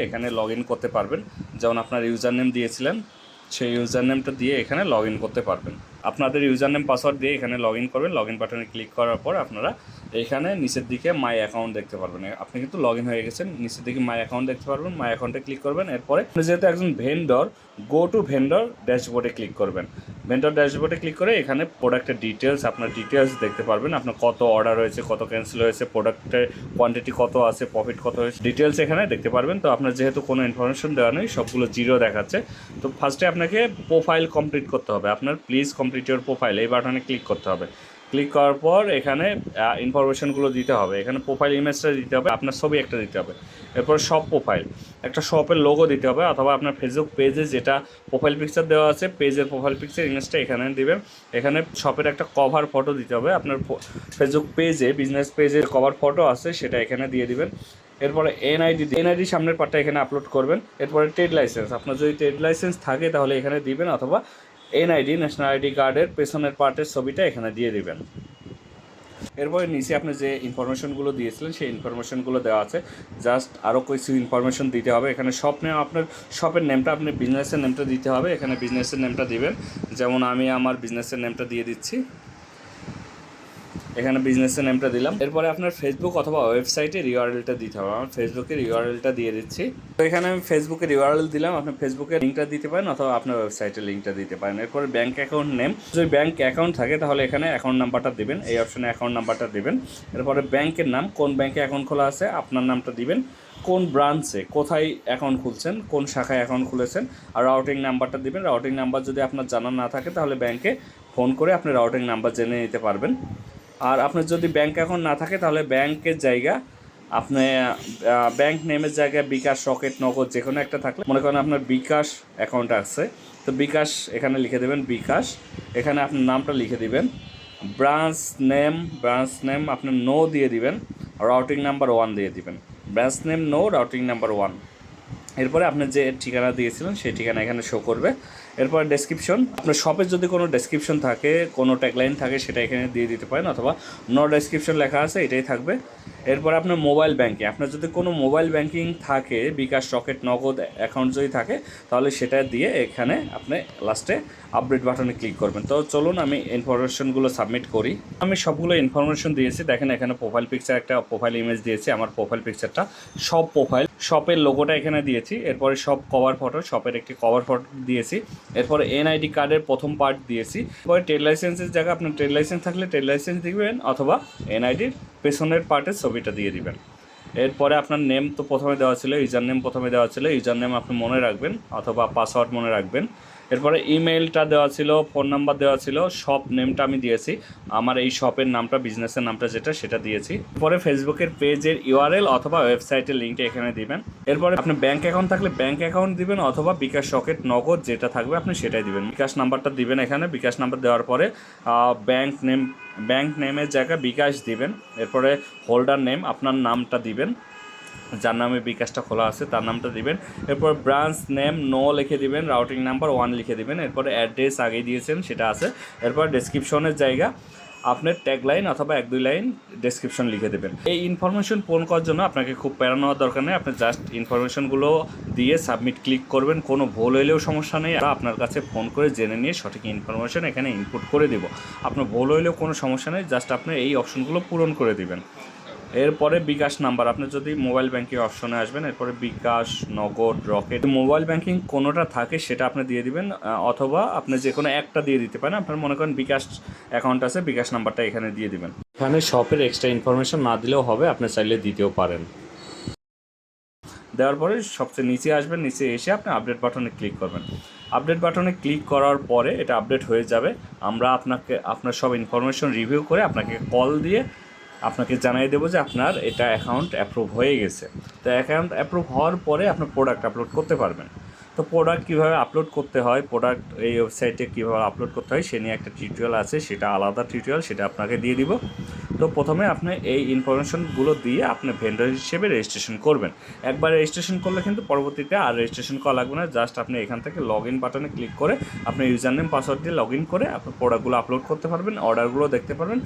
এখানে log in করতে পারবেন। যেমন আপনার ইউজার নেম দিয়েছিলেন, সেই ইউজার নেমটা দিয়ে এখানে লগ ইন করতে পারবেন। আপনাদের ইউজার নেম পাসওয়ার্ড দিয়ে এখানে লগ ইন করবেন। লগ ইন বাটনে ক্লিক করার পর আপনারা এখানে নিচের দিকে মাই অ্যাকাউন্ট দেখতে পারবেন। আপনি কিন্তু লগ ইন হয়ে গেছেন, নিচের দিকে মাই অ্যাকাউন্ট দেখতে পারবেন। মাই অ্যাকাউন্টে ক্লিক করবেন। এরপরে যেহেতু একজন ভেন্ডর, গো টু ভেন্ডর ড্যাশবোর্ডে ক্লিক করবেন। ভেন্ডর ড্যাশবোর্ডে ক্লিক করে এখানে প্রোডাক্টের ডিটেলস, আপনার ডিটেলস দেখতে পারবেন। আপনার কত অর্ডার হয়েছে, কত ক্যান্সেল হয়েছে, প্রোডাক্টের কোয়ান্টিটি কত আছে, প্রফিট কত হয়েছে, ডিটেলস এখানে দেখতে পারবেন। তো আপনার যেহেতু কোনো ইনফরমেশন দেওয়া নেই, সবগুলো জিরো দেখাচ্ছে। তো ফার্স্টে আপনাকে প্রোফাইল কমপ্লিট করতে হবে। আপনার প্লিজ কমপ্লিট ইউর প্রোফাইল এই বাটনে ক্লিক করতে হবে। ক্লিক করার পর এখানে ইনফরমেশনগুলো দিতে হবে। এখানে প্রোফাইল ইমেজটা দিতে হবে, আপনার ছবি একটা দিতে হবে। এরপর শপ প্রোফাইল, একটা শপের লোগো দিতে হবে, অথবা আপনার ফেসবুক পেজে যেটা প্রোফাইল পিকচার দেওয়া আছে, পেজের প্রোফাইল পিকচার ইমেজটা এখানে দিবেন। এখানে শপের একটা কভার ফটো দিতে হবে। আপনার ফেসবুক পেজে, বিজনেস পেজের কভার ফটো আছে, সেটা এখানে দিয়ে দিবেন। এরপরে এনআইডি সামনের পার্টটা এখানে আপলোড করবেন। এরপরে ট্রেড লাইসেন্স, আপনার যদি ট্রেড লাইসেন্স থাকে তাহলে এখানে দিবেন, অথবা এনআইডি, ন্যাশনাল আইডি কার্ডের পেছনের পার্টের ছবিটা এখানে দিয়ে দিবেন। এরপরে নিচে আপনি যে ইনফরমেশনগুলো দিয়েছিলেন সেই ইনফরমেশনগুলো দেওয়া আছে, জাস্ট আরও কিছু ইনফরমেশন দিতে হবে। এখানে শপ নেম, আপনার শপের নেমটা, আপনি বিজনেসের নেমটা দিতে হবে। এখানে বিজনেসের নেমটা দিবেন, যেমন আমি আমার বিজনেসের নেমটা দিয়ে দিচ্ছি। এখানে বিজনেসের নেমটা দিলাম। এরপরে আপনার ফেসবুক অথবা ওয়েবসাইটের ইউআরএলটা দিতে হবে। আমার ফেসবুকের ইউআরএলটা দিয়ে দিচ্ছি। তো এখানে আমি ফেসবুকের ইউআরএল দিলাম, আপনি ফেসবুকের লিঙ্কটা দিতে পারেন অথবা আপনার ওয়েবসাইটের লিঙ্কটা দিতে পারেন। এরপরে ব্যাঙ্ক অ্যাকাউন্ট নেম, যদি ব্যাঙ্ক অ্যাকাউন্ট থাকে তাহলে এখানে অ্যাকাউন্ট নাম্বারটা দিবেন, এই অপশনে অ্যাকাউন্ট নাম্বারটা দিবেন। এরপরে ব্যাঙ্কের নাম, কোন ব্যাঙ্কে অ্যাকাউন্ট খোলা আছে আপনার নামটা দিবেন, কোন ব্রাঞ্চে, কোথায় অ্যাকাউন্ট খুলছেন, কোন শাখায় অ্যাকাউন্ট খুলেছেন, আর রাউটিং নাম্বারটা দিবেন। রাউটিং নাম্বার যদি আপনার জানা না থাকে তাহলে ব্যাঙ্কে ফোন করে আপনি রাউটিং নাম্বার জেনে নিতে পারবেন। আর আপনার যদি ব্যাঙ্ক অ্যাকাউন্ট না থাকে তাহলে ব্যাংকের জায়গা আপনি ব্যাঙ্ক নেমের জায়গায় বিকাশ, রকেট, নগদ যে কোনো একটা থাকলে, মনে করেন আপনার বিকাশ অ্যাকাউন্ট আছে, তো বিকাশ এখানে লিখে দেবেন বিকাশ। এখানে আপনার নামটা লিখে দিবেন। ব্রাঞ্চ নেম আপনি নো দিয়ে দিবেন, রাউটিং নাম্বার 1 দিয়ে দিবেন। Branch name no, routing number 1। এরপরে আপনি যে ঠিকানা দিয়েছিলেন সেই ঠিকানা এখানে শো করবে। এরপর ডেসক্রিপশন, আপনার শপের যদি কোনো ডেসক্রিপশন থাকে, কোনো ট্যাগলাইন থাকে, সেটা এখানে দিয়ে দিতে পারেন, অথবা নো ডেসক্রিপশন লেখা আছে এটাই থাকবে। এরপর আপনার মোবাইল ব্যাঙ্কিং, আপনার যদি কোনো মোবাইল ব্যাঙ্কিং থাকে, বিকাশ, রকেট, নগদ অ্যাকাউন্ট যদি থাকে তাহলে সেটা দিয়ে এখানে আপনি লাস্টে আপডেট বাটনে ক্লিক করবেন। তো চলুন আমি ইনফরমেশনগুলো সাবমিট করি। আমি সবগুলো ইনফরমেশন দিয়েছি। দেখেন এখানে প্রোফাইল পিকচার, একটা প্রোফাইল ইমেজ দিয়েছি, আমার প্রোফাইল পিকচারটা, সব প্রোফাইল, শপের লোগোটা এখানে দিয়েছি। এরপরে সব কভার ফটো, শপের একটি কভার ফটো দিয়েছি। এরপরে এনআইডি কার্ডের প্রথম পার্ট দিয়েছি। এরপরে ট্রেড লাইসেন্সের জায়গায় আপনার ট্রেড লাইসেন্স থাকলে ট্রেড লাইসেন্স দিবেন, অথবা এনআইডির পেছনের পার্টের ছবিটা দিয়ে দিবেন। এরপরে আপনার নেম তো প্রথমে দেওয়া ছিল, ইউজার নেম প্রথমে দেওয়া ছিল, ইউজার নেম আপনি মনে রাখবেন অথবা পাসওয়ার্ড মনে রাখবেন। এরপরে ইমেলটা দেওয়া ছিল, ফোন নাম্বার দেওয়া ছিল, শপ নেমটা আমি দিয়েছি, আমার এই শপের নামটা, বিজনেসের নামটা যেটা, সেটা দিয়েছি। এরপরে ফেসবুকের পেজের ইউআরএল অথবা ওয়েবসাইটের লিঙ্কটা এখানে দিবেন। এরপরে আপনি ব্যাঙ্ক অ্যাকাউন্ট থাকলে ব্যাঙ্ক অ্যাকাউন্ট দিবেন, অথবা বিকাশ, রকেট, নগদ যেটা থাকবে আপনি সেটাই দিবেন। বিকাশ নাম্বারটা দিবেন এখানে। বিকাশ নাম্বার দেওয়ার পরে ব্যাঙ্ক নেমের জায়গায় বিকাশ দিবেন। এরপরে হোল্ডার নেম, আপনার নামটা দিবেন, যার নামে বিকাশটা খোলা আছে তার নামটা দিবেন। এরপর ব্রাঞ্চ নেম নো লিখে দিবেন, রাউটিং নাম্বার 1 লিখে দিবেন। এরপরে অ্যাড্রেস আগেই দিয়েছেন সেটা আছে। এরপর ডেসক্রিপশনের জায়গা আপনার ট্যাগলাইন অথবা 1-2 লাইন ডেসক্রিপশন লিখে দেবেন। এই ইনফরমেশন পূরণ করার জন্য আপনাকে খুব প্যারা নেওয়ার দরকার নেই, আপনি জাস্ট ইনফরমেশনগুলো দিয়ে সাবমিট ক্লিক করবেন। কোনো ভুল হইলেও সমস্যা নেই, আপনার কাছে ফোন করে জেনে নিয়ে সঠিক ইনফরমেশন এখানে ইনপুট করে দেব। আপনার ভুল হইলেও কোনো সমস্যা নেই, জাস্ট আপনি এই অপশনগুলো পূরণ করে দিবেন। এরপরে বিকাশ নাম্বার, আপনি যদি মোবাইল ব্যাঙ্কিং অপশনে আসবেন, এরপরে বিকাশ, নগদ, রকেট, মোবাইল ব্যাঙ্কিং কোনোটা থাকে সেটা আপনি দিয়ে দিবেন, অথবা আপনি যে কোনো একটা দিয়ে দিতে পারেন। আপনার মনে করেন বিকাশ অ্যাকাউন্ট আছে, বিকাশ নাম্বারটা এখানে দিয়ে দিবেন। এখানে শপের এক্সট্রা ইনফরমেশন না দিলেও হবে, আপনি চাইলে দিতেও পারেন। দেওয়ার পরে সবচেয়ে নিচে আসবেন, নিচে এসে আপনি আপডেট বাটনে ক্লিক করবেন। আপডেট বাটনে ক্লিক করার পরে এটা আপডেট হয়ে যাবে। আমরা আপনার সব ইনফরমেশন রিভিউ করে আপনাকে কল দিয়ে আপনাকে জানিয়ে দেবো যে আপনার এটা অ্যাকাউন্ট অ্যাপ্রুভ হয়ে গেছে। তো অ্যাকাউন্ট অ্যাপ্রুভ হওয়ার পরে আপনার প্রোডাক্ট আপলোড করতে পারবেন। তো প্রোডাক্ট কীভাবে আপলোড করতে হয়, প্রোডাক্ট এই ওয়েবসাইটে কীভাবে আপলোড করতে হয় সে নিয়ে একটা টিউটোরিয়াল আছে, সেটা আলাদা টিউটোরিয়াল, সেটা আপনাকে দিয়ে দিব। তো প্রথমে আপনি এই ইনফরমেশনগুলো দিয়ে আপনি ভেন্ডর হিসেবে রেজিস্ট্রেশন করবেন। একবার রেজিস্ট্রেশন করলে কিন্তু পরবর্তীতে আর রেজিস্ট্রেশন করা লাগবে না, জাস্ট আপনি এখান থেকে লগ ইন বাটনে ক্লিক করে আপনি ইউজার নেম পাসওয়ার্ড দিয়ে লগ ইন করে আপনার প্রোডাক্টগুলো আপলোড করতে পারবেন, অর্ডারগুলো দেখতে পারবেন।